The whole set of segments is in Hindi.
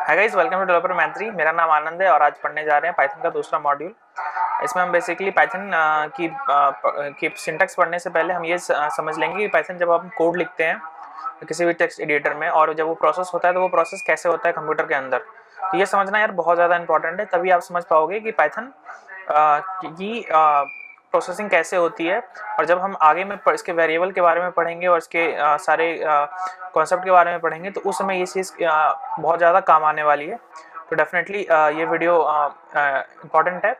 Hi guys, welcome to developer Maitri. मेरा नाम आनंद है और आज पढ़ने जा रहे हैं पाइथन का दूसरा मॉड्यूल। इसमें हम बेसिकली पाइथन की सिंटैक्स पढ़ने से पहले हम ये समझ लेंगे कि पाइथन जब हम कोड लिखते हैं किसी भी टेक्स्ट एडिटर में और जब वो प्रोसेस होता है तो वो प्रोसेस कैसे होता है कंप्यूटर के अंदर, तो ये समझना यार बहुत ज़्यादा इंपॉर्टेंट है। तभी आप समझ पाओगे कि पाइथन की प्रोसेसिंग कैसे होती है। और जब हम आगे में इसके वेरिएबल के बारे में पढ़ेंगे और इसके सारे कॉन्सेप्ट के बारे में पढ़ेंगे तो उस समय ये चीज़ बहुत ज़्यादा काम आने वाली है। तो डेफिनेटली ये वीडियो इम्पॉर्टेंट है।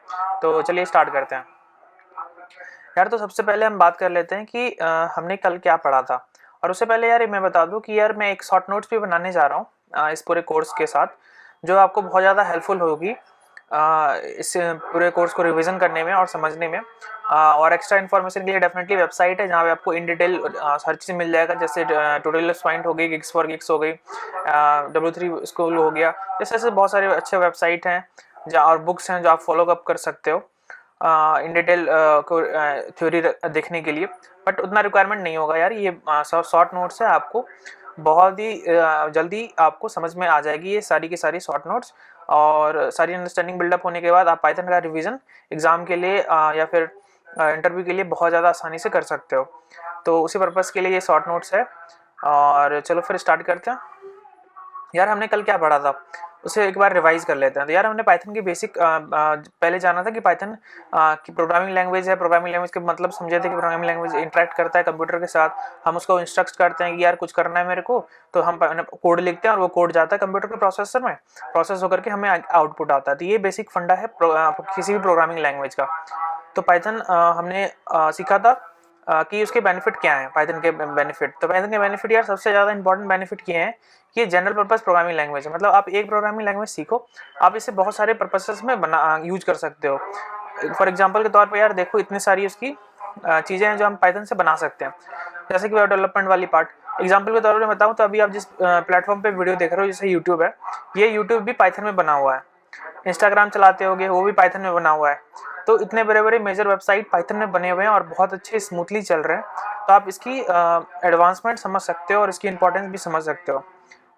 तो चलिए स्टार्ट करते हैं यार। तो सबसे पहले हम बात कर लेते हैं कि हमने कल क्या पढ़ा था। और उससे पहले यार मैं बता दूं कि यार मैं एक शॉर्ट नोट्स भी बनाने जा रहा हूँ इस पूरे कोर्स के साथ, जो आपको बहुत ज़्यादा हेल्पफुल होगी इस पूरे कोर्स को रिवीजन करने में और समझने में। और एक्स्ट्रा इन्फॉर्मेशन के लिए डेफिनेटली वेबसाइट है जहाँ पे आपको इन डिटेल हर चीज़ मिल जाएगा, जैसे ट्यूटोरियल्स पॉइंट हो गई, गिग्स फॉर गिग्स हो गई, W3 स्कूल हो गया, जैसे ऐसे बहुत सारे अच्छे वेबसाइट हैं जहाँ और बुक्स हैं जो आप फॉलो अप कर सकते हो इन डिटेल को थ्योरी देखने के लिए। बट उतना रिक्वायरमेंट नहीं होगा यार, ये शॉर्ट नोट्स है, आपको बहुत ही जल्दी आपको समझ में आ जाएगी ये सारी की सारी शॉर्ट नोट्स। और सारी अंडरस्टैंडिंग बिल्डअप होने के बाद आप पाइथन का रिवीजन एग्ज़ाम के लिए या फिर इंटरव्यू के लिए बहुत ज़्यादा आसानी से कर सकते हो। तो उसी पर्पज़ के लिए ये शॉर्ट नोट्स है। और चलो फिर स्टार्ट करते हैं। यार हमने कल क्या पढ़ा था उसे एक बार रिवाइज कर लेते हैं। तो यार हमने पाइथन की बेसिक पहले जाना था कि पाइथन की प्रोग्रामिंग लैंग्वेज है। प्रोग्रामिंग लैंग्वेज के मतलब समझे थे कि प्रोग्रामिंग लैंग्वेज इंटरेक्ट करता है कंप्यूटर के साथ। हम उसको इंस्ट्रक्ट करते हैं कि यार कुछ करना है मेरे को, तो हम कोड लिखते हैं और वो कोड जाता है कंप्यूटर के प्रोसेसर में, प्रोसेस होकर के हमें आउटपुट आता है। तो ये बेसिक फंडा है किसी भी प्रोग्रामिंग लैंग्वेज का। तो पाइथन हमने सीखा था कि उसके बेनिफिट क्या हैं। पाइथन के बेनिफिट, तो पाइथन के बेनिफिट यार सबसे ज़्यादा इंपॉर्टेंट बेनिफिट ये हैं कि ये जनरल पर्पस प्रोग्रामिंग लैंग्वेज है। मतलब आप एक प्रोग्रामिंग लैंग्वेज सीखो, आप इसे बहुत सारे पर्पसेस में यूज कर सकते हो। फॉर एग्जांपल के तौर पे यार देखो, इतनी सारी उसकी चीज़ें हैं जो हम पाइथन से बना सकते हैं, जैसे कि वेब डेवलपमेंट वाली पार्ट। एग्जाम्पल के तौर पर बताऊँ तो अभी आप जिस प्लेटफॉर्म पे वीडियो देख रहे हो, जैसे यूट्यूब है, ये यूट्यूब भी पाइथन में बना हुआ है। इंस्टाग्राम चलाते होगे, वो भी पाइथन में बना हुआ है। तो इतने बड़े बड़े मेजर वेबसाइट पाइथन में बने हुए हैं और बहुत अच्छे स्मूथली चल रहे हैं। तो आप इसकी एडवांसमेंट समझ सकते हो और इसकी इंपॉर्टेंस भी समझ सकते हो।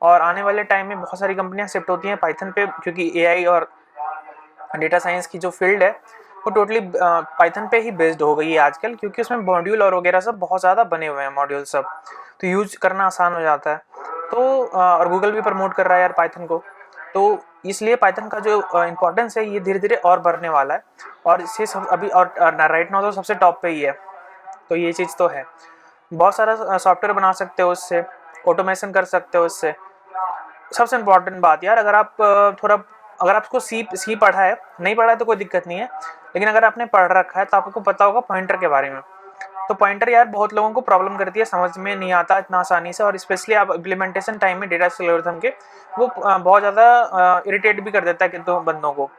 और आने वाले टाइम में बहुत सारी कंपनियां शिफ्ट होती हैं पाइथन पे, क्योंकि एआई और डेटा साइंस की जो फील्ड है वो टोटली पाइथन पे ही बेस्ड हो गई है आजकल, क्योंकि उसमें मॉड्यूल और वगैरह सब बहुत ज़्यादा बने हुए हैं मॉड्यूल सब, तो यूज करना आसान हो जाता है। तो और गूगल भी प्रमोट कर रहा है यार पाइथन को, तो इसलिए पाइथन का जो इम्पोर्टेंस है ये धीरे धीरे और बढ़ने वाला है। और इसे सब अभी और राइट नाउ तो सबसे टॉप पे ही है। तो ये चीज़ तो है, बहुत सारा सॉफ्टवेयर बना सकते हो उससे, ऑटोमेशन कर सकते हो इससे। सबसे इम्पोर्टेंट बात यार, अगर आप अगर आपको सी पढ़ा है, नहीं पढ़ा है तो कोई दिक्कत नहीं है, लेकिन अगर आपने पढ़ रखा है तो आपको पता होगा पॉइंटर के बारे में। तो पॉइंटर यार बहुत लोगों को प्रॉब्लम करती है, समझ में नहीं आता इतना आसानी से, और स्पेशली आप इम्प्लीमेंटेशन टाइम में डेटा एल्गोरिथम के वो बहुत ज़्यादा इरिटेट भी कर देता है कितनों बंदों को।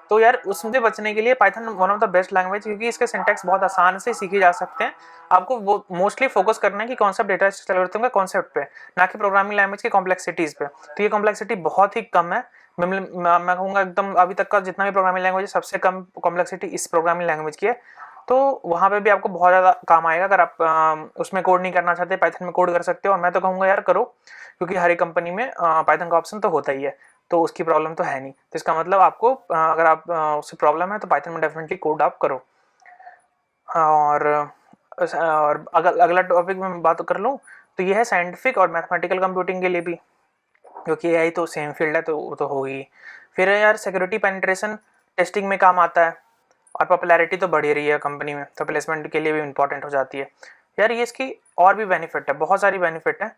तो यार उससे बचने के लिए Python one of the best language, क्योंकि इसके सिंटैक्स बहुत आसान से सीखे जा सकते हैं। आपको वो मोस्टली फोकस करना है कि कॉन्सेप्ट डेटा एल्गोरिथम का कॉन्सेप्ट पे, ना कि प्रोग्रामिंग लैंग्वेज की कॉम्प्लेक्सिटीज़ पे। तो ये कॉम्प्लेक्सिटी बहुत ही कम है। मैं कहूँगा एकदम अभी तक का जितना भी प्रोग्रामिंग लैंग्वेज है, सबसे कम कॉम्प्लेक्सिटी इस प्रोग्रामिंग लैंग्वेज की है। तो वहाँ पे भी आपको बहुत ज़्यादा काम आएगा। अगर आप उसमें कोड नहीं करना चाहते, पाइथन में कोड कर सकते हो। और मैं तो कहूँगा यार करो, क्योंकि हर एक कंपनी में पाइथन का ऑप्शन तो होता ही है, तो उसकी प्रॉब्लम तो है नहीं। तो इसका मतलब आपको अगर आप उससे प्रॉब्लम है तो पाइथन में डेफिनेटली कोड आप करो। और अगला टॉपिक में बात कर लूँ तो ये है साइंटिफिक और मैथमेटिकल कंप्यूटिंग के लिए भी, क्योंकि एआई तो सेम फील्ड है तो वो तो होगी। फिर यार सिक्योरिटी पेनिट्रेशन टेस्टिंग में काम आता है, और पॉपुलैरिटी तो बढ़ ही रही है कंपनी में, तो प्लेसमेंट के लिए भी इंपॉर्टेंट हो जाती है यार। ये इसकी और भी बेनिफिट है, बहुत सारी बेनिफिट है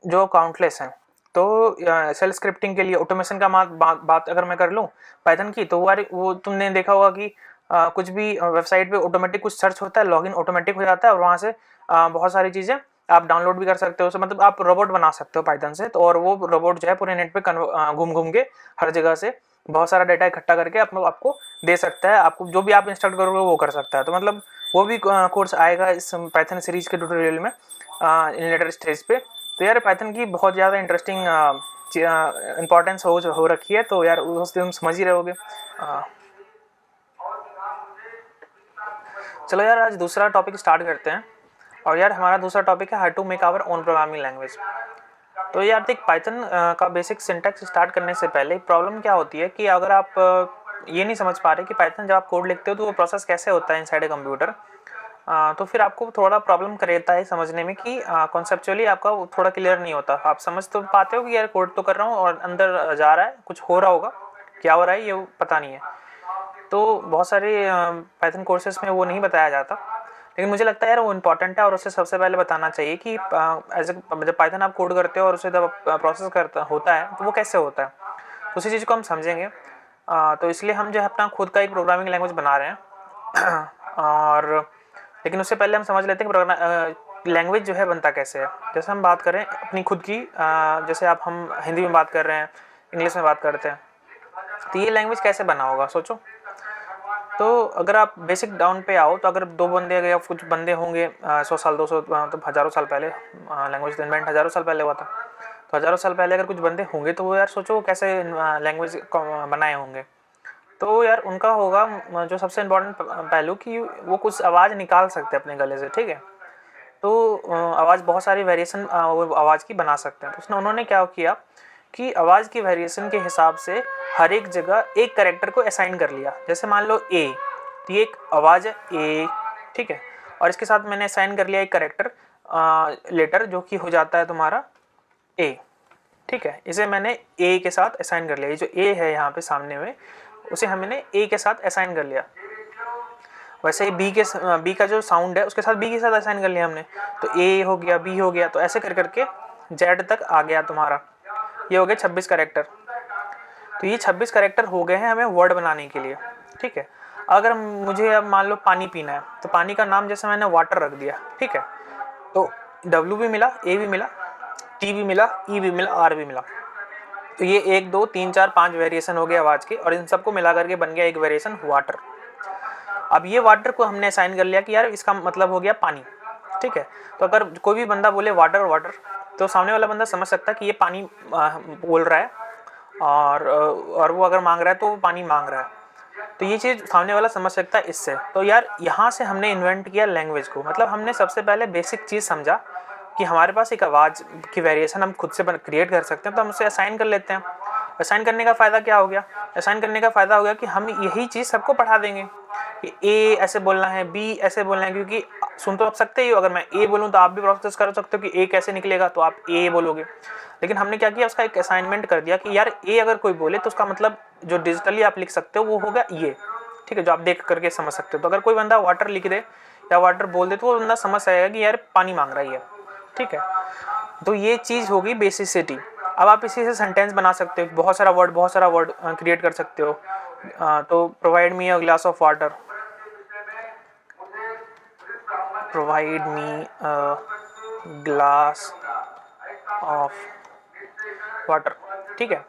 जो काउंटलेस हैं। तो सेल स्क्रिप्टिंग के लिए ऑटोमेशन का बात अगर मैं कर लूँ पाइथन की, तो वो तुमने देखा होगा कि कुछ भी वेबसाइट पे ऑटोमेटिक कुछ सर्च होता है, लॉगिन ऑटोमेटिक हो जाता है, और वहाँ से बहुत सारी चीज़ें आप डाउनलोड भी कर सकते हो। मतलब आप रोबोट बना सकते हो पाइथन से, तो और वो रोबोट जो है पूरे नेट पे घूम घूम के हर जगह से बहुत सारा डाटा इकट्ठा करके आपको दे सकता है। आपको जो भी आप इंस्टॉल करोगे वो कर सकता है। तो मतलब वो भी कोर्स आएगा इस पाइथन सीरीज के ट्यूटोरियल में इन लेटर स्टेज पे। तो यार पाइथन की बहुत ज़्यादा इंटरेस्टिंग इंपॉर्टेंस हो रखी है, तो यार उस तुम समझ ही रहोगे। चलो यार आज दूसरा टॉपिक स्टार्ट करते हैं। और यार हमारा दूसरा टॉपिक है how to make our own programming language. तो यार देख, पाइथन का बेसिक सिंटैक्स स्टार्ट करने से पहले प्रॉब्लम क्या होती है कि अगर आप ये नहीं समझ पा रहे कि पाइथन जब आप कोड लिखते हो तो वो प्रोसेस कैसे होता है इनसाइड ए कंप्यूटर, तो फिर आपको थोड़ा प्रॉब्लम रहता है समझने में कि कॉन्सेप्चुअली आपका थोड़ा क्लियर नहीं होता। आप समझ तो पाते हो कि यार कोड तो कर रहा हूँ और अंदर जा रहा है, कुछ हो रहा होगा, क्या हो रहा है ये पता नहीं है। तो बहुत सारे पाइथन कोर्सेज में वो नहीं बताया जाता, लेकिन मुझे लगता है यार वो इम्पॉर्टेंट है और उसे सबसे पहले बताना चाहिए कि एज जब पाइथन आप कोड करते हो और उसे जब प्रोसेस करता होता है तो वो कैसे होता है, तो उसी चीज़ को हम समझेंगे। तो इसलिए हम जो है अपना खुद का एक प्रोग्रामिंग लैंग्वेज बना रहे हैं और लेकिन उससे पहले हम समझ लेते हैं कि लैंग्वेज जो है बनता कैसे है। जैसे हम बात करें अपनी खुद की, जैसे आप हम हिंदी में बात कर रहे हैं, इंग्लिश में बात करते हैं, तो ये लैंग्वेज कैसे बना होगा सोचो। तो अगर आप बेसिक डाउन पे आओ तो अगर दो बंदे या कुछ बंदे होंगे 100 साल 200 मतलब हज़ारों साल पहले, लैंग्वेज इन्वेंट हज़ारों साल पहले हुआ था, तो हज़ारों साल पहले अगर कुछ बंदे होंगे तो वो यार सोचो कैसे लैंग्वेज बनाए होंगे। तो यार उनका होगा जो सबसे इम्पोर्टेंट पहलू कि वो कुछ आवाज़ निकाल सकते हैं अपने गले से, ठीक है। तो आवाज़ बहुत सारी वेरिएशन वो आवाज़ की बना सकते हैं। तो उसने उन्होंने क्या किया कि आवाज़ की वेरिएशन के हिसाब से हर एक जगह एक कैरेक्टर को असाइन कर लिया। जैसे मान लो ए, तो ये एक आवाज़ है ए, ठीक है, और इसके साथ मैंने असाइन कर लिया एक कैरेक्टर लेटर जो कि हो जाता है तुम्हारा ए, ठीक है। इसे मैंने ए के साथ असाइन कर लिया, ये जो ए है यहाँ पे सामने में उसे हमने ए के साथ असाइन कर लिया। वैसे ही बी का जो साउंड है उसके साथ बी के साथ असाइन कर लिया हमने, तो ए हो गया, बी हो गया, तो ऐसे कर करके जेड तक आ गया तुम्हारा। ये हो गए 26 कैरेक्टर। तो ये 26 कैरेक्टर हो गए हैं हमें वर्ड बनाने के लिए, ठीक है। अगर मुझे अब मान लो पानी पीना है तो पानी का नाम जैसे मैंने वाटर रख दिया, ठीक है, तो डब्ल्यू भी मिला, ए भी मिला, टी भी मिला, ई भी मिला, आर भी मिला। तो ये 1 2 3 4 5 वेरिएशन हो गए आवाज़ के और इन सबको मिला करके बन गया एक वेरिएशन वाटर। अब ये वाटर को हमने असाइन कर लिया कि यार इसका मतलब हो गया पानी, ठीक है। तो अगर कोई भी बंदा बोले वाटर वाटर तो सामने वाला बंदा समझ सकता है कि ये पानी बोल रहा है और वो अगर मांग रहा है तो वो पानी मांग रहा है। तो ये चीज़ सामने वाला समझ सकता है इससे। तो यार यहाँ से हमने इन्वेंट किया लैंग्वेज को, मतलब हमने सबसे पहले बेसिक चीज़ समझा कि हमारे पास एक आवाज़ की वेरिएशन हम खुद से क्रिएट कर सकते हैं, तो हम उसे असाइन कर लेते हैं। असाइन करने का फ़ायदा क्या हो गया? असाइन करने का फ़ायदा हो गया कि हम यही चीज़ सबको पढ़ा देंगे कि ए ऐसे बोलना है, बी ऐसे बोलना है, क्योंकि सुन तो आप सकते ही हो, अगर मैं ए बोलूँ तो आप भी प्रोसेस कर सकते हो कि ए कैसे निकलेगा, तो आप ए बोलोगे। लेकिन हमने क्या किया, उसका एक असाइनमेंट कर दिया कि यार ए अगर कोई बोले तो उसका मतलब जो डिजिटली आप लिख सकते हो वो होगा ये, ठीक है, जो आप देख करके समझ सकते हो। तो अगर कोई बंदा वाटर लिख दे या वाटर बोल दे तो वो बंदा समझ आएगा कि यार पानी मांग रहा है, ठीक है। तो ये चीज़ होगी बेसिसिटी। अब आप इसी से सेंटेंस बना सकते हो, बहुत सारा वर्ड क्रिएट कर सकते हो। तो provide me a glass of water, provide me a glass of water, ठीक है।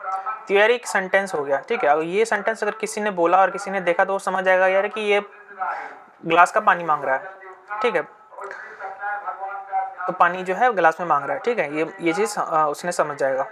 तो यार एक सेंटेंस हो गया, ठीक है। अगर ये सेंटेंस अगर किसी ने बोला और किसी ने देखा तो वो समझ जाएगा यार कि ये ग्लास का पानी मांग रहा है, ठीक है। तो पानी जो है गिलास में मांग रहा है, ठीक है, ये चीज़ उसने समझ जाएगा।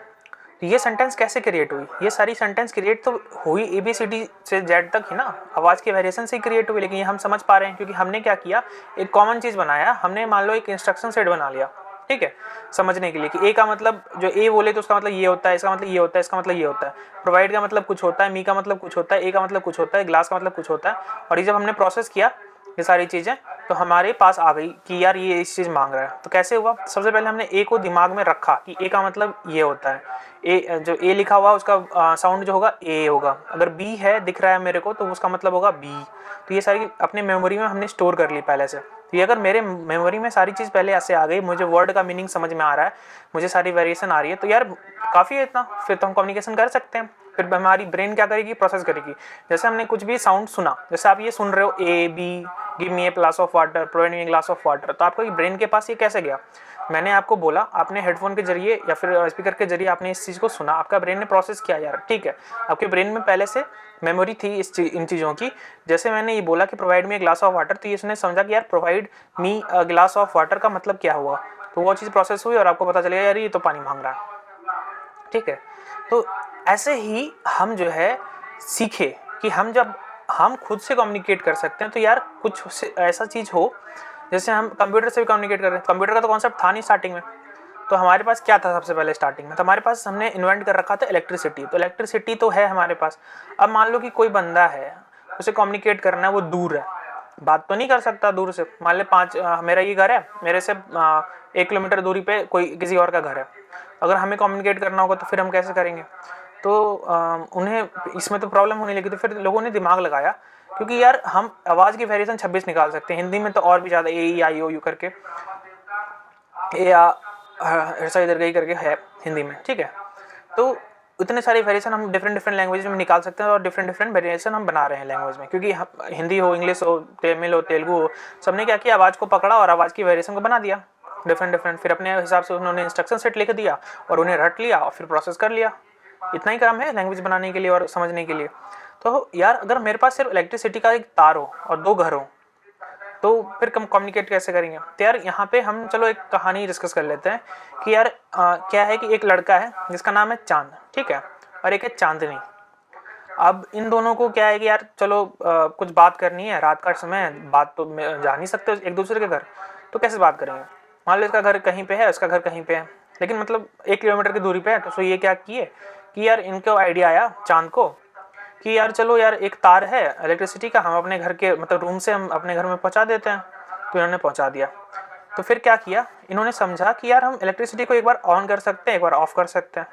तो ये सेंटेंस कैसे क्रिएट हुई? ये सारी सेंटेंस क्रिएट तो हुई ABCD से Z तक ही ना, आवाज़ के वेरिएशन से ही क्रिएट हुई। लेकिन ये हम समझ पा रहे हैं क्योंकि हमने क्या किया, एक कॉमन चीज़ बनाया। हमने मान लो एक इंस्ट्रक्शन सेट बना लिया, ठीक है, समझने के लिए कि ए का मतलब जो ए बोले तो उसका मतलब ये होता है, इसका मतलब ये होता है, इसका मतलब ये होता है। प्रोवाइड का मतलब कुछ होता है, मी का मतलब कुछ होता है, ए का मतलब कुछ होता है, ग्लास का मतलब कुछ होता है। और ये जब हमने प्रोसेस किया ये सारी चीज़ें तो हमारे पास आ गई कि यार ये इस चीज़ मांग रहा है। तो कैसे हुआ? सबसे पहले हमने ए को दिमाग में रखा कि ए का मतलब ये होता है। ए जो ए लिखा हुआ उसका साउंड जो होगा ए होगा। अगर बी है दिख रहा है मेरे को तो उसका मतलब होगा बी। तो ये सारी अपने मेमोरी में हमने स्टोर कर ली पहले से। तो ये अगर मेरे मेमोरी में सारी चीज़ पहले ऐसे आ गई, मुझे वर्ड का मीनिंग समझ में आ रहा है, मुझे सारी वेरिएशन आ रही है, तो यार काफ़ी है इतना, फिर तो हम कम्युनिकेशन कर सकते हैं। फिर हमारी ब्रेन क्या करेगी, प्रोसेस करेगी। जैसे हमने कुछ भी साउंड सुना, जैसे आप ये सुन रहे हो A B, give me a glass of water, provide me a glass of water, तो आपका ब्रेन के पास ये कैसे गया? मैंने आपको बोला, आपने हेडफोन के जरिए या फिर स्पीकर के जरिए आपने इस चीज़ को सुना, आपका ब्रेन ने प्रोसेस किया यार, ठीक है, आपके ब्रेन में पहले से मेमोरी थी इन चीज़ों की। जैसे मैंने ये बोला कि provide me a glass of water, तो ये इसने समझा कि यार provide me a glass of water का मतलब क्या हुआ, तो वो चीज़ प्रोसेस हुई और आपको पता चलेगा यार ये तो पानी मांग रहा है, ठीक है। तो ऐसे ही हम जो है सीखे कि जब हम खुद से कम्युनिकेट कर सकते हैं, तो यार कुछ ऐसा चीज़ हो जैसे हम कंप्यूटर से भी कम्युनिकेट कर रहे हैं। कंप्यूटर का तो कॉन्सेप्ट था नहीं स्टार्टिंग में, तो हमारे पास क्या था सबसे पहले स्टार्टिंग में, तो हमारे पास हमने इन्वेंट कर रखा था इलेक्ट्रिसिटी। तो इलेक्ट्रिसिटी तो है हमारे पास। अब मान लो कि कोई बंदा है, उसे कम्युनिकेट करना है, वो दूर है, बात तो नहीं कर सकता दूर से। मान ले मेरा ये घर है, मेरे से 1 किलोमीटर दूरी पे कोई किसी और का घर है। अगर हमें कम्युनिकेट करना होगा तो फिर हम कैसे करेंगे? तो उन्हें इसमें तो प्रॉब्लम होने लगी। तो फिर लोगों ने दिमाग लगाया, क्योंकि यार हम आवाज़ की वेरिएशन 26 निकाल सकते हैं, हिंदी में तो और भी ज़्यादा, ए ई आई ओ यू करके, ए आ ऐसा इधर गई करके है हिंदी में, ठीक है। तो इतने सारे वेरिएशन हम डिफरेंट लैंग्वेज में निकाल सकते हैं, और डिफरेंट वेरिएशन हम बना रहे हैं लैंग्वेज में, क्योंकि हिंदी हो, इंग्लिश हो, तमिल हो, तेलुगु हो, सबने क्या किया, आवाज़ को पकड़ा और आवाज़ की वेरिएशन को बना दिया डिफरेंट। फिर अपने हिसाब से उन्होंने इंस्ट्रक्शन सेट लिख दिया और उन्हें रट लिया और फिर प्रोसेस कर लिया। इतना ही काम है लैंग्वेज बनाने के लिए और समझने के लिए। तो यार अगर मेरे पास सिर्फ इलेक्ट्रिसिटी का एक तार हो और 2 घर हो, तो फिर हम कम्युनिकेट कैसे करेंगे? तो यार यहाँ पे हम चलो एक कहानी डिस्कस कर लेते हैं कि यार क्या है कि एक लड़का है जिसका नाम है चांद, ठीक है, और एक है चांदनी। अब इन दोनों को क्या है कि यार चलो कुछ बात करनी है, रात का समय है, बात तो जा नहीं सकते एक दूसरे के घर, तो कैसे बात करेंगे? मान लो इसका घर कहीं पे है, उसका घर कहीं पे है, लेकिन मतलब 1 किलोमीटर की दूरी पे है। तो ये क्या किए कि यार इनको आइडिया आया चांद को कि यार चलो यार एक तार है इलेक्ट्रिसिटी का, हम अपने घर के मतलब रूम से हम अपने घर में पहुंचा देते हैं। तो इन्होंने पहुंचा दिया। तो फिर क्या किया, इन्होंने समझा कि यार हम इलेक्ट्रिसिटी को एक बार ऑन कर सकते हैं, एक बार ऑफ कर सकते हैं,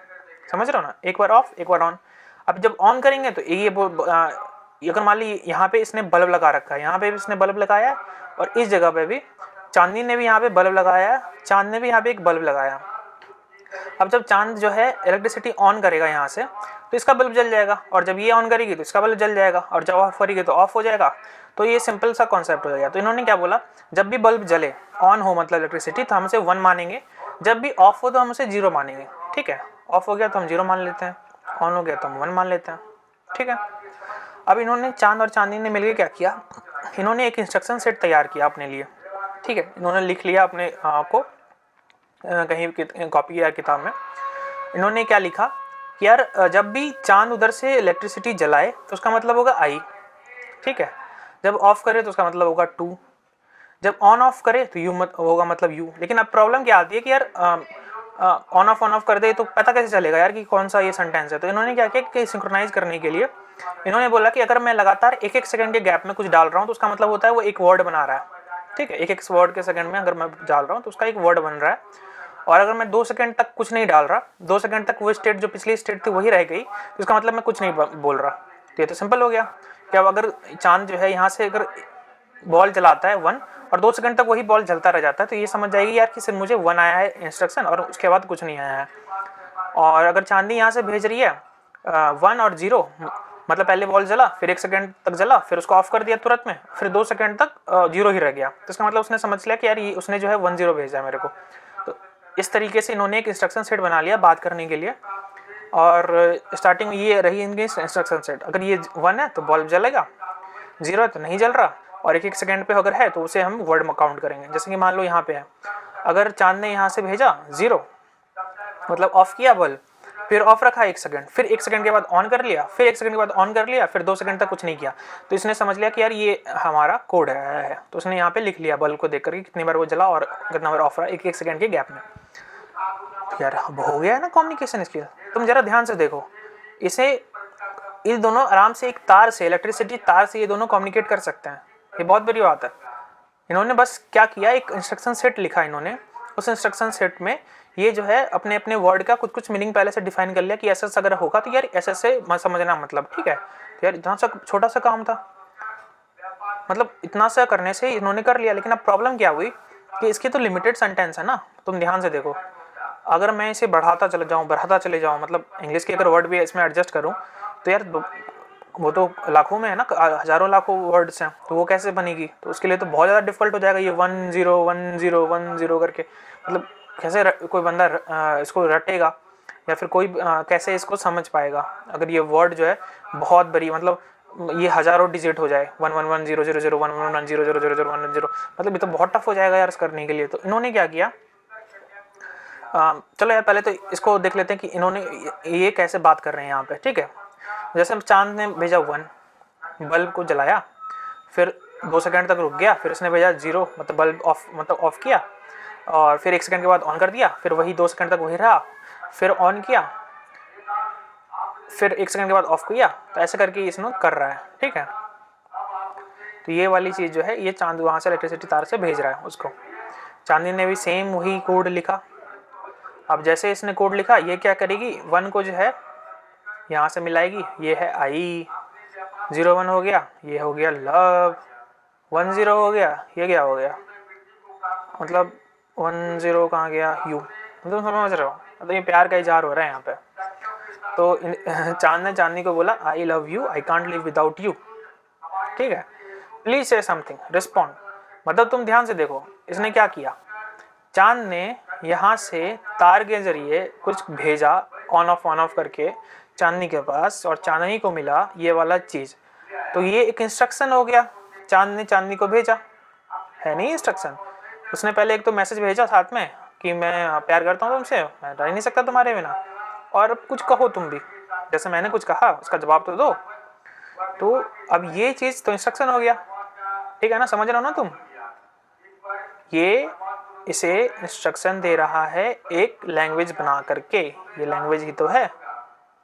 समझ रहे हो ना, एक बार ऑफ एक बार ऑन। अब जब ऑन करेंगे तो ये अगर मान ली यहाँ पे इसने बल्ब लगा रखा है, यहाँ पे भी इसने बल्ब लगाया, और इस जगह पे भी चांदनी ने भी यहाँ पे बल्ब लगाया, चांद ने भी यहाँ पे एक बल्ब लगाया। अब जब चांद जो है इलेक्ट्रिसिटी ऑन करेगा यहाँ से, तो इसका बल्ब जल जाएगा, और जब ये ऑन करेगी तो इसका बल्ब जल जाएगा, और जब ऑफ करेगी तो ऑफ हो जाएगा। तो ये सिंपल सा कॉन्सेप्ट हो जाएगा। तो इन्होंने क्या बोला, जब भी बल्ब जले, ऑन हो मतलब इलेक्ट्रिसिटी, तो हम उसे 1 मानेंगे, जब भी ऑफ हो तो हम उसे 0 मानेंगे, ठीक है। ऑफ हो गया तो हम 0 मान लेते हैं, ऑन हो गया तो हम 1 मान लेते हैं, ठीक है। अब इन्होंने चांद और चांदनी ने मिलकर क्या किया, इन्होंने एक इंस्ट्रक्शन सेट तैयार किया अपने लिए, ठीक है। इन्होंने लिख लिया अपने को कहीं कॉपी या किताब में। इन्होंने क्या लिखा कि यार जब भी चांद उधर से इलेक्ट्रिसिटी जलाए तो उसका मतलब होगा I, ठीक है। जब ऑफ करे तो उसका मतलब होगा 2, जब ऑन ऑफ करे तो यू होगा मतलब यू। लेकिन अब प्रॉब्लम क्या आती है कि यार ऑन ऑफ कर दे तो पता कैसे चलेगा यार कि कौन सा ये सेंटेंस है? तो इन्होंने क्या किया कि सिंक्रोनाइज करने के लिए इन्होंने बोला कि अगर मैं लगातार 1-1 सेकंड के गैप में कुछ डाल रहा हूँ तो उसका मतलब होता है वो एक वर्ड बना रहा है, ठीक है। 1-1 वर्ड के सेकंड में अगर मैं डाल रहा हूँ तो उसका एक वर्ड बन रहा है। और अगर मैं 2 सेकंड तक कुछ नहीं डाल रहा, 2 सेकंड तक वो स्टेट जो पिछली स्टेट थी वही रह गई, तो इसका मतलब मैं कुछ नहीं बोल रहा। तो ये तो सिंपल हो गया कि अब अगर चांद जो है यहाँ से अगर बॉल जलाता है 1 और 2 सेकंड तक वही बॉल जलता रह जाता है, तो ये समझ जाएगी यार कि सिर्फ मुझे 1 आया है इंस्ट्रक्शन और उसके बाद कुछ नहीं आया है। और अगर चांदनी यहाँ से भेज रही है 1 और 0, मतलब पहले बॉल जला, फिर 1 सेकंड तक जला, फिर उसको ऑफ कर दिया तुरंत में, फिर 2 सेकंड तक 0 ही रह गया, तो इसका मतलब उसने समझ लिया कि यार ये उसने जो है 1-0 भेजा है मेरे को। तो इस तरीके से इन्होंने एक इंस्ट्रक्शन सेट बना लिया बात करने के लिए। और स्टार्टिंग में ये रही इनकी इंस्ट्रक्शन सेट, अगर ये 1 है तो बल्ब जलेगा, 0 है तो नहीं जल रहा, और 1-1 सेकंड पे अगर है तो उसे हम वर्ड में काउंट करेंगे। जैसे कि मान लो यहाँ पे है, अगर चांद ने यहाँ से भेजा 0 मतलब ऑफ किया बल्ब, फिर ऑफ रखा 1 सेकंड, फिर 1 सेकंड के बाद ऑन कर लिया, फिर 1 सेकंड के बाद ऑन कर लिया, फिर 2 सेकंड तक कुछ नहीं किया, तो इसने समझ लिया कि यार ये हमारा कोड है। तो उसने यहाँ पे लिख लिया बल्ब को देख करके कितनी बार वो जला और कितना बार ऑफ रहा 1-1 सेकंड के गैप में। तो यार अब हो गया है ना कम्युनिकेशन स्किल। तुम जरा ध्यान से देखो, इसे ये दोनों आराम से एक तार से, इलेक्ट्रिसिटी तार से ये दोनों कम्युनिकेट कर सकते हैं। ये बहुत बड़ी बात है। इन्होंने बस क्या किया, एक इंस्ट्रक्शन सेट लिखा इन्होंने, उस इंस्ट्रक्शन सेट में ये जो है अपने अपने वर्ड का कुछ कुछ मीनिंग पहले से डिफाइन कर लिया कि ऐसा अगर होगा तो यार ऐसे से समझना मतलब, ठीक है। तो यार इतना सा छोटा सा काम था, मतलब इतना सा करने से इन्होंने कर लिया। लेकिन अब प्रॉब्लम क्या हुई कि इसकी तो लिमिटेड सेंटेंस है ना। तुम ध्यान से देखो, अगर मैं इसे बढ़ाता चले जाऊँ मतलब इंग्लिश के अगर वर्ड भी इसमें एडजस्ट करूँ तो यार वो तो लाखों में है ना, हजारों लाखों वर्ड्स हैं, तो वो कैसे बनेगी? तो उसके लिए तो बहुत ज़्यादा डिफिकल्ट हो जाएगा ये 1-0-1-0-1-0 करके। मतलब कैसे कोई बंदा इसको रटेगा, या फिर कोई कैसे इसको समझ पाएगा अगर ये वर्ड जो है बहुत बड़ी, मतलब ये हजारों डिजिट हो जाए 1-1-1-0-0-0-1-1-1-0-0-0-0-1-0, मतलब ये तो बहुत टफ हो जाएगा यार करने के लिए। तो इन्होंने क्या किया, चलो यार पहले तो इसको देख लेते हैं कि इन्होंने ये कैसे बात कर रहे हैं यहाँ पे, ठीक है। जैसे चांद ने भेजा 1, बल्ब को जलाया, फिर 2 सेकंड तक रुक गया, फिर उसने भेजा 0 मतलब बल्ब ऑफ किया, और फिर 1 सेकंड के बाद ऑन कर दिया, फिर वही 2 सेकंड तक वही रहा, फिर ऑन किया, फिर 1 सेकंड के बाद ऑफ किया। तो ऐसे करके इसमें कर रहा है, ठीक है। तो ये वाली चीज़ जो है ये चांद वहाँ से इलेक्ट्रिसिटी तार से भेज रहा है उसको। चांदनी ने भी सेम वही कोड लिखा। अब जैसे इसने कोड लिखा, ये क्या करेगी, 1 को जो है यहाँ से मिलाएगी, ये है आई, 01 हो गया, ये हो गया लव, 10 हो गया, ये क्या हो गया, मतलब 10 कहाँ गया, यू, मतलब समझ रहे हो, मतलब ये प्यार का इजहार हो रहा है यहाँ पे। तो चांद ने चांदनी को बोला I love you, I can't live without you, ठीक है, प्लीज से समथिंग, रिस्पॉन्ड। मतलब तुम ध्यान से देखो इसने क्या किया, चांद ने यहाँ से तार के जरिए कुछ भेजा ऑन ऑफ करके चांदनी के पास, और चांदनी को मिला ये वाला चीज़। तो ये एक इंस्ट्रक्शन हो गया, चांद ने चांदनी को भेजा, है नहीं इंस्ट्रक्शन। उसने पहले एक तो मैसेज भेजा साथ में कि मैं प्यार करता हूँ तुमसे, मैं रह नहीं सकता तुम्हारे बिना, और कुछ कहो तुम भी, जैसे मैंने कुछ कहा उसका जवाब तो दो। तो अब ये चीज़ तो इंस्ट्रक्शन हो गया, ठीक है ना, समझ रहे हो ना तुम। ये इसे इंस्ट्रक्शन दे रहा है एक लैंग्वेज बना करके, ये लैंग्वेज ही तो है।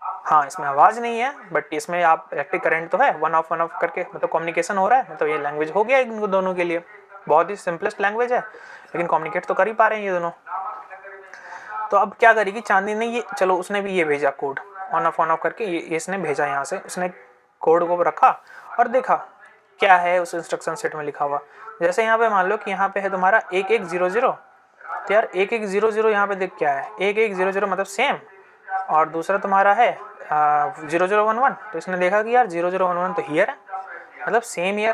हाँ, इसमें आवाज़ नहीं है बट इसमें आप इलेक्ट्रिक करंट तो है, वन ऑफ करके, मतलब कम्युनिकेशन हो रहा है, मतलब ये लैंग्वेज हो गया इन दोनों के लिए। बहुत ही सिंपलेस्ट लैंग्वेज है, लेकिन कम्युनिकेट तो कर ही पा रहे हैं ये दोनों। तो अब क्या करेगी चांदनी ने, ये चलो उसने भी ये भेजा कोड ऑन ऑफ करके, ये इसने भेजा यहाँ से, उसने कोड को रखा और देखा क्या है उस इंस्ट्रक्शन सेट में लिखा हुआ। जैसे यहाँ पे मान लो कि यहाँ पे है तुम्हारा 1100, तो यार 1100 यहाँ पे देख क्या है, 1100 मतलब सेम, और दूसरा तुम्हारा है 0011। तो इसने देखा कि यार 0011 तो ईयर है, मतलब सेम ईयर।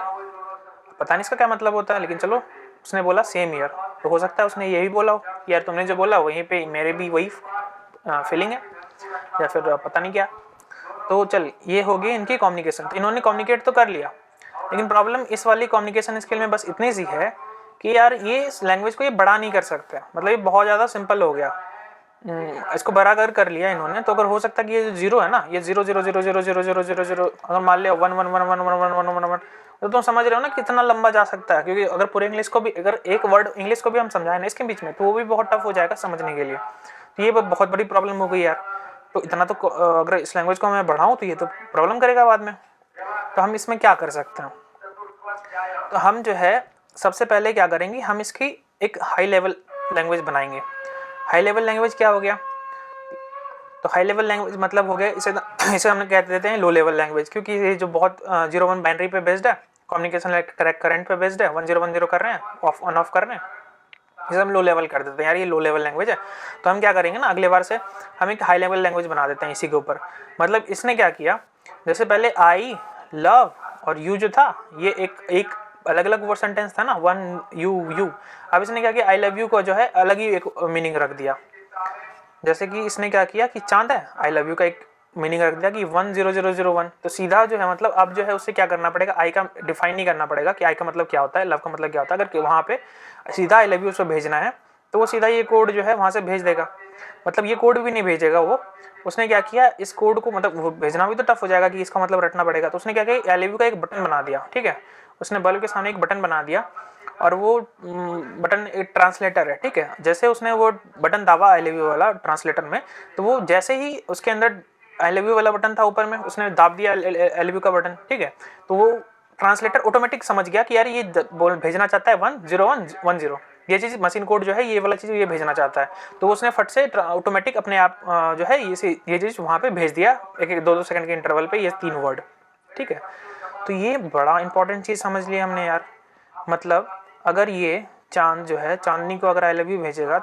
पता नहीं इसका क्या मतलब होता है, लेकिन चलो उसने बोला सेम ईयर, तो हो सकता है उसने ये भी बोला हो यार तुमने जो बोला वहीं पे मेरे भी वही फीलिंग है, या फिर पता नहीं क्या। तो चल ये हो गई इनकी कम्युनिकेशन, तो इन्होंने कम्युनिकेट तो कर लिया, लेकिन प्रॉब्लम इस वाली कम्युनिकेशन स्किल में बस इतनी सी है कि यार ये इस लैंग्वेज को ये बड़ा नहीं कर सकते, मतलब ये बहुत ज़्यादा सिंपल हो गया। इसको बड़ा कर लिया इन्होंने, तो अगर हो सकता है कि ये जीरो है ना, ये 0 अगर मान लिया 1 तो तुम समझ रहे हो ना कितना लंबा जा सकता है, क्योंकि अगर पूरे इंग्लिश को भी, अगर एक वर्ड इंग्लिश को भी हम समझाएं ना इसके बीच में, तो वो भी बहुत टफ हो जाएगा समझने के लिए। तो ये बहुत बड़ी प्रॉब्लम हो गई यार। तो इतना तो अगर इस लैंग्वेज को मैं बढ़ाऊँ तो ये तो प्रॉब्लम करेगा बाद में। तो हम इसमें क्या कर सकते हैं, तो हम जो है सबसे पहले क्या करेंगे, हम इसकी एक हाई लेवल लैंग्वेज बनाएंगे। हाई लेवल लैंग्वेज क्या हो गया, तो हाई लेवल लैंग्वेज मतलब हो गया इसे हम कह देते हैं लो लेवल लैंग्वेज, क्योंकि ये जो बहुत 0-1 बाइनरी पे बेस्ड है, कम्युनिकेशन करंट पे बेस्ड है, 1010 कर रहे हैं, ऑन ऑफ कर रहे हैं, इसे हम लो लेवल कर देते हैं यार, ये लो लेवल लैंग्वेज है। तो हम क्या करेंगे ना, अगले बार से हम एक हाई लेवल लैंग्वेज बना देते हैं इसी के ऊपर। मतलब इसने क्या किया, जैसे पहले आई लव और यू जो था ये एक अलग अलग वो सेंटेंस था ना, 1 यू, अब इसने क्या किया, आई लव यू को जो है अलग ही एक मीनिंग रख दिया। जैसे कि इसने क्या किया कि चांद है, आई लव यू का एक मीनिंग रख दिया कि 10001। तो सीधा जो है मतलब अब जो है उससे क्या करना पड़ेगा, आई का डिफाइन नहीं करना पड़ेगा कि आई का मतलब क्या होता है, लव का मतलब क्या होता है। अगर वहाँ पे सीधा आई लव यू उसको भेजना है तो वो सीधा ये कोड जो है वहाँ से भेज देगा, मतलब ये कोड भी नहीं भेजेगा वो। उसने क्या किया, इस कोड को मतलब वो भेजना भी तो टफ हो जाएगा कि इसका मतलब रटना पड़ेगा। तो उसने क्या किया, आई लव यू का एक बटन बना दिया, ठीक है, उसने बल्ब के सामने एक बटन बना दिया, और वो बटन एक ट्रांसलेटर है, ठीक है। जैसे उसने वो बटन दाबा आई लव यू वाला ट्रांसलेटर में, तो वो जैसे ही उसके अंदर आई लव यू वाला बटन था ऊपर में, उसने दाब दिया आई लव यू का बटन, ठीक है। तो वो ट्रांसलेटर ऑटोमेटिक समझ गया कि यार ये भेजना चाहता है 10110, ये चीज़ मशीन कोड जो है ये वाला चीज़ ये भेजना चाहता है। तो उसने फट से ऑटोमेटिक अपने आप जो है ये चीज़ वहाँ पे भेज दिया, 1-2 सेकंड के इंटरवल पे ये 3 वर्ड, ठीक है। तो ये बड़ा इंपॉर्टेंट चीज़ समझ लिया हमने यार। मतलब अगर ये चांद जो है चांदनी को अगर आई लव यू भेजेगा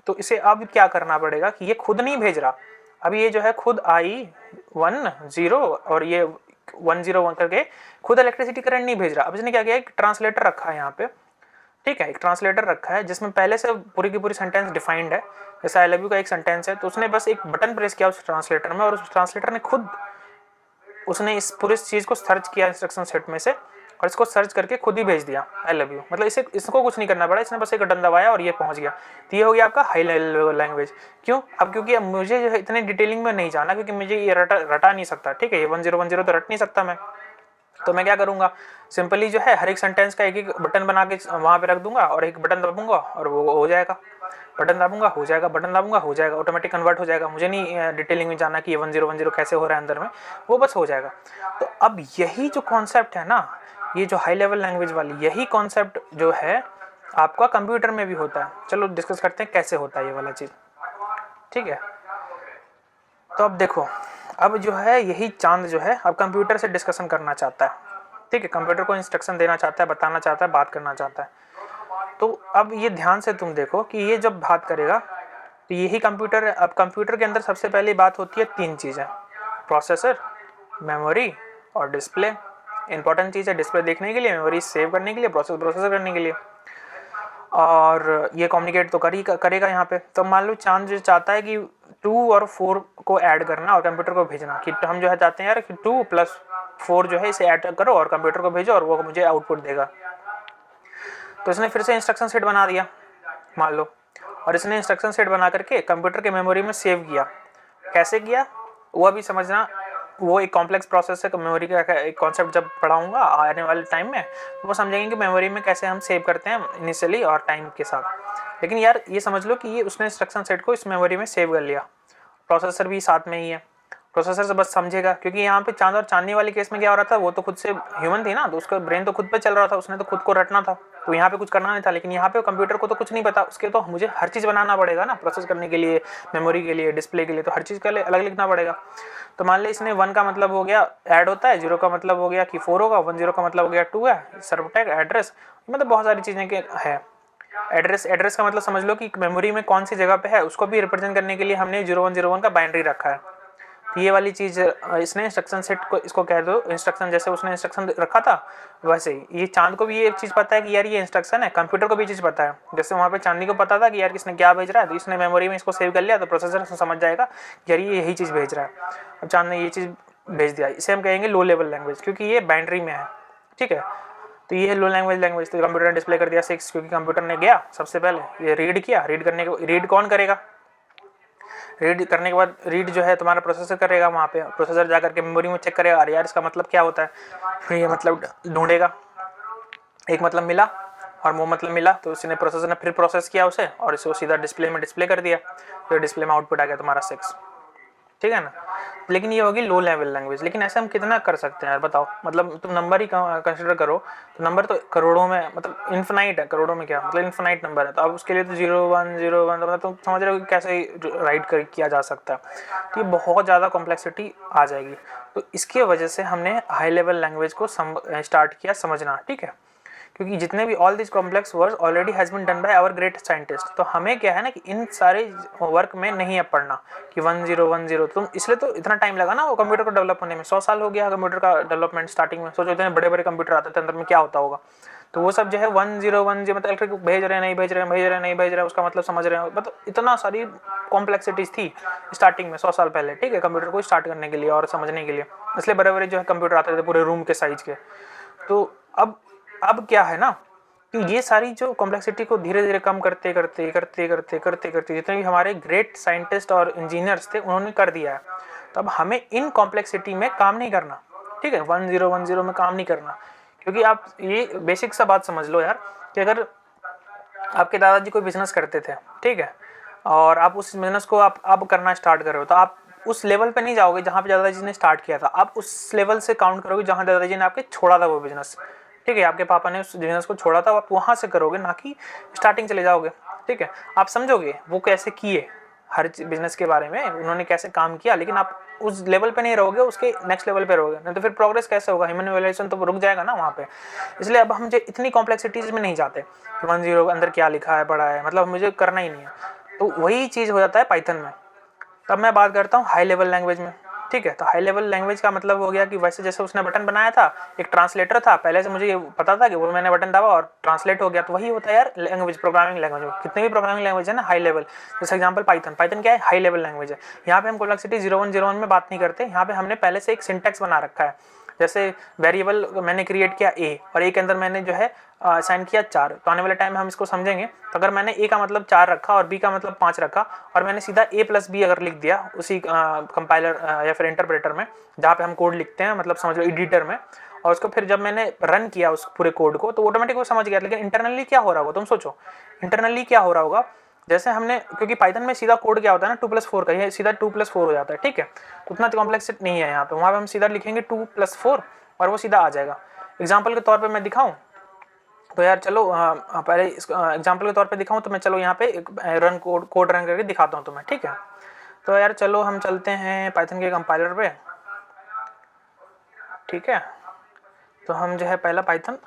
तो इसे अब क्या करना पड़ेगा कि ये खुद नहीं भेज रहा, अब ये जो है खुद I10 और ये 101 करके खुद इलेक्ट्रिसिटी करंट नहीं भेज रहा। अब इसने क्या किया, एक ट्रांसलेटर रखा है यहाँ पे, ठीक है, एक ट्रांसलेटर रखा है जिसमें पहले से पूरी की पूरी सेंटेंस डिफाइंड है। जैसे आई लव यू का एक सेंटेंस है, तो उसने बस एक बटन प्रेस किया उस ट्रांसलेटर में, और उस ट्रांसलेटर ने खुद उसने इस पूरी चीज़ को सर्च किया इंस्ट्रक्शन सेट में से, और इसको सर्च करके खुद ही भेज दिया आई लव यू। मतलब इसको कुछ नहीं करना पड़ा, इसने बस एक बटन दबाया और ये पहुंच गया। तो ये हो गया आपका हाई लेवल लैंग्वेज। क्यों, अब क्योंकि अब मुझे जो है इतने डिटेलिंग में नहीं जाना, क्योंकि मुझे ये रटा नहीं सकता, ठीक है, ये 1010 तो रट नहीं सकता मैं, तो मैं क्या करूँगा, सिंपली जो है हर एक सेंटेंस का एक एक बटन बना के वहाँ पे रख दूंगा और एक बटन दबाऊंगा और वो हो जाएगा, बटन दाबूंगा हो जाएगा, बटन दाबूंगा हो जाएगा, ऑटोमेटिक कन्वर्ट हो जाएगा। मुझे नहीं डिटेलिंग में जाना कि ये 1010 कैसे हो रहा है अंदर में, वो बस हो जाएगा। तो अब यही जो कॉन्सेप्ट है ना, ये जो हाई लेवल लैंग्वेज वाली, यही कॉन्सेप्ट जो है आपका कंप्यूटर में भी होता है। चलो डिस्कस करते हैं कैसे होता है ये वाला चीज़, ठीक है। तो अब देखो, अब जो है यही चांद जो है अब कंप्यूटर से डिस्कशन करना चाहता है, ठीक है। कंप्यूटर को इंस्ट्रक्शन देना चाहता है, बताना चाहता है, बात करना चाहता है। तो अब ये ध्यान से तुम देखो कि ये जब बात करेगा तो यही कंप्यूटर, अब कंप्यूटर के अंदर सबसे पहली बात होती है 3 चीज़ें, प्रोसेसर, मेमोरी और डिस्प्ले। इंपॉर्टेंट चीज़ है डिस्प्ले देखने के लिए, मेमोरी सेव करने के लिए, प्रोसेसर करने के लिए, और ये कम्युनिकेट तो करेगा यहाँ पे। तो मान लो चांद जो चाहता है कि 2 और 4 को ऐड करना और कंप्यूटर को भेजना, कि हम जो है चाहते हैं यार कि 2 + 4 जो है इसे ऐड करो और कंप्यूटर को भेजो और वो मुझे आउटपुट देगा। तो इसने फिर से इंस्ट्रक्शन सेट बना दिया मान लो, और इसने इंस्ट्रक्शन सेट बना करके कंप्यूटर के मेमोरी में सेव किया। कैसे किया वो अभी समझना, वो एक कॉम्प्लेक्स प्रोसेस है। मेमोरी का एक कॉन्सेप्ट जब पढ़ाऊंगा आने वाले टाइम में तो वो समझेंगे कि मेमोरी में कैसे हम सेव करते हैं इनिशियली और टाइम के साथ। लेकिन यार ये समझ लो कि ये उसने इंस्ट्रक्शन सेट को इस मेमोरी में सेव कर लिया। प्रोसेसर भी साथ में ही है, प्रोसेसर से बस समझेगा, क्योंकि यहाँ पे चांद और चांदनी वाली केस में क्या हो रहा था, वो तो खुद से ह्यूमन थी ना, तो उसका ब्रेन तो खुद पे चल रहा था, उसने तो खुद को रटना था, तो यहाँ पे कुछ करना नहीं था। लेकिन यहाँ पे कंप्यूटर को तो कुछ नहीं पता, उसके तो मुझे हर चीज़ बनाना पड़ेगा ना, प्रोसेस करने के लिए, मेमोरी के लिए, डिस्प्ले के लिए, तो हर चीज़ के लिए अलग लिखना पड़ेगा। तो मान ली इसने 1 का मतलब हो गया ऐड होता है, 0 का मतलब हो गया कि 4 होगा, 10 का मतलब हो गया 2 है, सर्वटैग एड्रेस, मतलब बहुत सारी चीज़ें के है। एड्रेस का मतलब समझ लो कि मेमोरी में कौन सी जगह पे है, उसको भी रिप्रेजेंट करने के लिए हमने 0101 का बाइनरी रखा है। तो ये वाली चीज़ इसने इंस्ट्रक्शन सेट को, इसको कह दो इंस्ट्रक्शन, जैसे उसने इंस्ट्रक्शन रखा था वैसे ही ये चांद को भी ये एक चीज़ पता है कि यार ये इंस्ट्रक्शन है, कंप्यूटर को भी चीज़ पता है। जैसे वहाँ पे चांदनी को पता था कि यार किसने क्या भेज रहा है, तो इसने मेमोरी में इसको सेव कर लिया, तो प्रोसेसर समझ जाएगा यार ये यही चीज़ भेज रहा है। अब चांद ने ये चीज़ भेज दिया, इसे हम कहेंगे लो लेवल लैंग्वेज, क्योंकि ये बाइनरी में है, ठीक है। तो ये है लो लैंग्वेज। तो कंप्यूटर ने डिस्प्ले कर दिया 6, क्योंकि कंप्यूटर ने गया सबसे पहले ये रीड किया, रीड करने के, रीड कौन करेगा, रीड करने के बाद रीड जो है तुम्हारा प्रोसेसर करेगा, वहाँ पे प्रोसेसर जा करके मेमोरी में चेक करेगा, अरे यार इसका मतलब क्या होता है, फिर ये मतलब ढूंढेगा, एक मतलब मिला और वो मतलब मिला, तो उसने प्रोसेसर ने फिर प्रोसेस किया उसे और इसे सीधा डिस्प्ले में डिस्प्ले कर दिया, फिर डिस्प्ले में आउटपुट आ गया तुम्हारा 6, ठीक है ना। लेकिन ये होगी लो लेवल लैंग्वेज। लेकिन ऐसे हम कितना कर सकते हैं यार बताओ, मतलब तुम नंबर ही कंसिडर करो, तो नंबर तो करोड़ों में, मतलब इन्फिनाइट है, करोड़ों में क्या मतलब इन्फिनाइट नंबर है, तो अब उसके लिए तो 0 1 0 1 मतलब तुम समझ रहे हो कि कैसे राइट किया जा सकता है। तो ये बहुत ज़्यादा कॉम्प्लेक्सिटी आ जाएगी। तो इसके वजह से हमने हाई लेवल लैंग्वेज को स्टार्ट किया समझना, ठीक है, क्योंकि जितने भी all this complex work already has been done by our great scientist. तो हमें क्या है ना कि इन सारे वर्क में नहीं है पढ़ना कि 1010, तुम इसलिए तो इतना टाइम लगा ना वो कंप्यूटर को डेवलप होने में, 100 साल हो गया कंप्यूटर का डेवलपमेंट। स्टार्टिंग में सोचो इतने बड़े बड़े कंप्यूटर आते थे, अंदर में क्या होता होगा, तो वो सब जो है 1010 मतलब इलेक्ट्रिक भेज रहे हैं नहीं भेज रहे हैं उसका मतलब समझ रहे हैं, मतलब इतना सारी कॉम्प्लेक्सिटीज थी स्टार्टिंग में 100 साल पहले, ठीक है, कंप्यूटर को स्टार्ट करने के लिए और समझने के लिए। इसलिए बड़े बड़े जो है कंप्यूटर आते थे पूरे रूम के साइज के। तो अब क्या है ना कि ये सारी जो कॉम्प्लेक्सिटी को धीरे धीरे कम करते करते करते करते करते करते जितने भी हमारे ग्रेट साइंटिस्ट और इंजीनियर्स थे उन्होंने कर दिया है। तो अब हमें इन कॉम्प्लेक्सिटी में काम नहीं करना, ठीक है, 1010 में काम नहीं करना। क्योंकि आप ये बेसिक सा बात समझ लो यार कि अगर आपके दादाजी कोई बिजनेस करते थे, ठीक है, और आप उस बिजनेस को आप अब करना स्टार्ट कर रहे हो, तो आप उस लेवल पे नहीं जाओगे जहाँ पे दादाजी ने स्टार्ट किया था, आप उस लेवल से काउंट करोगे जहाँ दादाजी ने आपके छोड़ा था वो बिजनेस, ठीक है, आपके पापा ने उस बिजनेस को छोड़ा था, आप वहाँ से करोगे, ना कि स्टार्टिंग चले जाओगे, ठीक है। आप समझोगे वो कैसे किए, हर बिजनेस के बारे में उन्होंने कैसे काम किया, लेकिन आप उस लेवल पे नहीं रहोगे, उसके नेक्स्ट लेवल पे रहोगे, नहीं तो फिर प्रोग्रेस कैसे होगा, ह्यूमन एवोल्यूशन तो रुक जाएगा ना वहाँ पे। इसलिए अब हम इतनी कॉम्प्लेक्सिटीज में नहीं जाते कि 10 अंदर क्या लिखा है पढ़ा है, मतलब मुझे करना ही नहीं है। तो वही चीज़ हो जाता है पाइथन में। तब मैं बात करता हूँ हाई लेवल लैंग्वेज में, ठीक है। तो हाई लेवल लैंग्वेज का मतलब हो गया कि वैसे जैसे उसने बटन बनाया था, एक ट्रांसलेटर था, पहले से मुझे ये पता था कि वो मैंने बटन दबा और ट्रांसलेट हो गया, तो वही होता है यार लैंग्वेज, प्रोग्रामिंग लैंग्वेज। कितने भी प्रोग्रामिंग लैंग्वेज है ना हाई लेवल, जैसे एग्जांपल पाइथन क्या है, हाई लेवल लैंग्वेज है। यहाँ पे हम कॉम्प्लेक्सिटी 0101 में बात नहीं करते, यहाँ पे हमने पहले से एक सिंटैक्स बना रखा है, जैसे वेरिएबल मैंने क्रिएट किया a और a के अंदर मैंने जो है असाइन किया 4, तो आने वाले टाइम में हम इसको समझेंगे। तो अगर मैंने a का मतलब 4 रखा और b का मतलब 5 रखा और मैंने सीधा a प्लस बी अगर लिख दिया उसी कंपाइलर या फिर इंटरप्रेटर में जहाँ पे हम कोड लिखते हैं, मतलब समझ लो एडिटर में, और उसको फिर जब मैंने रन किया उस पूरे कोड को तो ऑटोमेटिक वो समझ गया। लेकिन इंटरनली क्या हो रहा होगा, तुम सोचो इंटरनली क्या हो रहा होगा। जैसे हमने, क्योंकि पाइथन में सीधा कोड क्या होता है ना 2+4 का, ये सीधा 2+4 हो जाता है, ठीक है, तो उतना कॉम्प्लेक्सिटी नहीं है यहाँ पे। वहाँ पे हम सीधा लिखेंगे 2+4 और वो सीधा आ जाएगा। एग्जाम्पल के तौर पे मैं दिखाऊं तो यार चलो पहले एग्जाम्पल के तौर पे दिखाऊं तो मैं चलो यहाँ पे रन कोड रन करके दिखाता हूँ तुम्हें, ठीक है। तो यार चलो हम चलते हैं पाइथन के कंपाइलर पे, ठीक है। तो हम जो है पहला पाइथन,